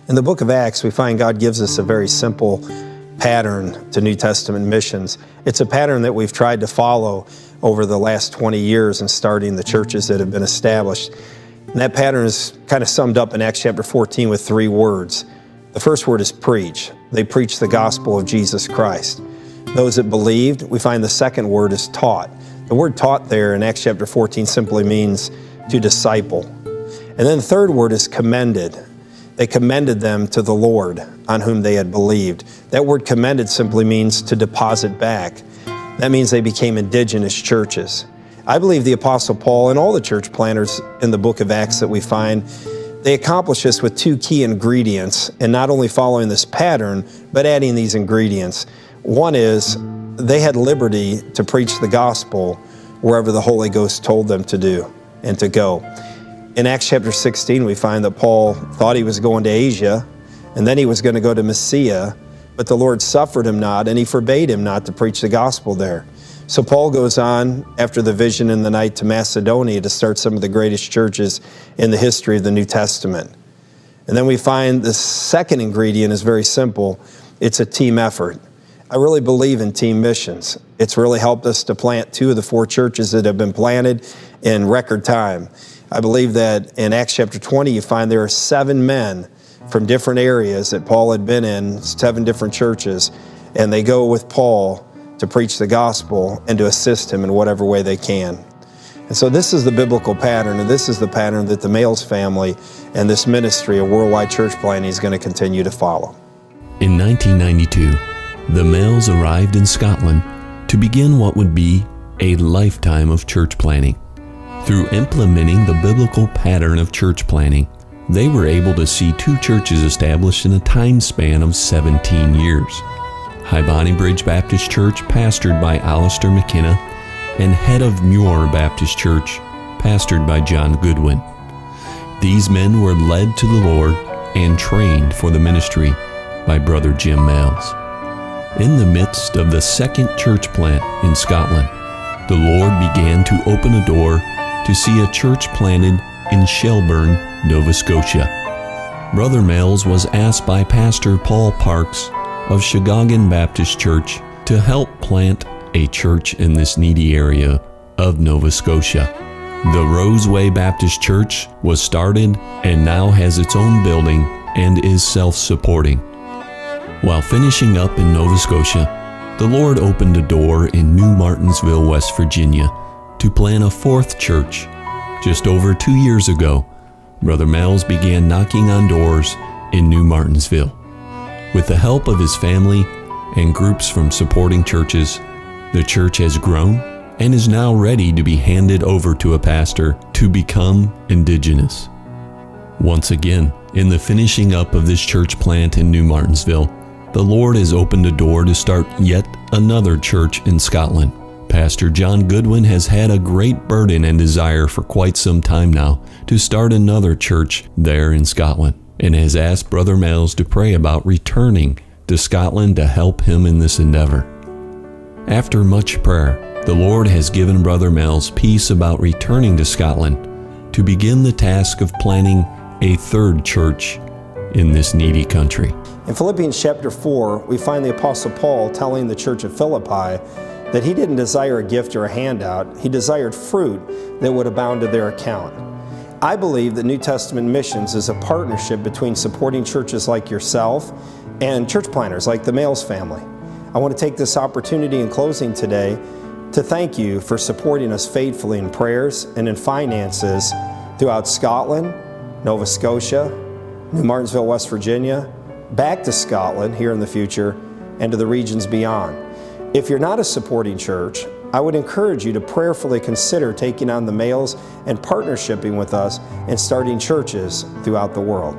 In the book of Acts, we find God gives us a very simple pattern to New Testament missions. It's a pattern that we've tried to follow over the last 20 years in starting the churches that have been established. And that pattern is kind of summed up in Acts chapter 14 with 3 words. The first word is preach. They preach the gospel of Jesus Christ. Those that believed, we find the second word is taught. The word taught there in Acts chapter 14 simply means to disciple. And then the third word is commended. They commended them to the Lord on whom they had believed. That word commended simply means to deposit back. That means they became indigenous churches. I believe the Apostle Paul and all the church planters in the book of Acts that we find, they accomplish this with 2 key ingredients, and not only following this pattern, but adding these ingredients. One is they had liberty to preach the gospel wherever the Holy Ghost told them to do and to go. In Acts chapter 16, we find that Paul thought he was going to Asia, and then he was going to go to Mysia, but the Lord suffered him not, and he forbade him not to preach the gospel there. So Paul goes on after the vision in the night to Macedonia to start some of the greatest churches in the history of the New Testament. And then we find the second ingredient is very simple. It's a team effort. I really believe in team missions. It's really helped us to plant 2 of the 4 churches that have been planted in record time. I believe that in Acts chapter 20, you find there are 7 men from different areas that Paul had been in, 7 different churches, and they go with Paul to preach the gospel and to assist him in whatever way they can. And so this is the biblical pattern, and this is the pattern that the Males family and this ministry of worldwide church planting is going to continue to follow. In 1992, the Males arrived in Scotland to begin what would be a lifetime of church planting. Through implementing the biblical pattern of church planting, they were able to see 2 churches established in a time span of 17 years. High Bonnybridge Baptist Church, pastored by Alistair McKenna, and Head of Muir Baptist Church, pastored by John Goodwin. These men were led to the Lord and trained for the ministry by Brother Jim Males. In the midst of the second church plant in Scotland, the Lord began to open a door to see a church planted in Shelburne, Nova Scotia. Brother Males was asked by Pastor Paul Parks of Sheboygan Baptist Church to help plant a church in this needy area of Nova Scotia. The Roseway Baptist Church was started and now has its own building and is self-supporting. While finishing up in Nova Scotia, the Lord opened a door in New Martinsville, West Virginia, to plant a 4th church. Just over 2 years ago, Brother Males began knocking on doors in New Martinsville. With the help of his family and groups from supporting churches, the church has grown and is now ready to be handed over to a pastor to become indigenous. Once again, in the finishing up of this church plant in New Martinsville, the Lord has opened a door to start yet another church in Scotland. Pastor John Goodwin has had a great burden and desire for quite some time now to start another church there in Scotland, and has asked Brother Males to pray about returning to Scotland to help him in this endeavor. After much prayer, the Lord has given Brother Males peace about returning to Scotland to begin the task of planting a 3rd church in this needy country. In Philippians chapter 4, we find the Apostle Paul telling the church of Philippi that he didn't desire a gift or a handout. He desired fruit that would abound to their account. I believe that New Testament missions is a partnership between supporting churches like yourself and church planters like the Males family. I want to take this opportunity in closing today to thank you for supporting us faithfully in prayers and in finances throughout Scotland, Nova Scotia, New Martinsville, West Virginia, back to Scotland here in the future, and to the regions beyond. If you're not a supporting church, I would encourage you to prayerfully consider taking on the Males and partnershiping with us and starting churches throughout the world.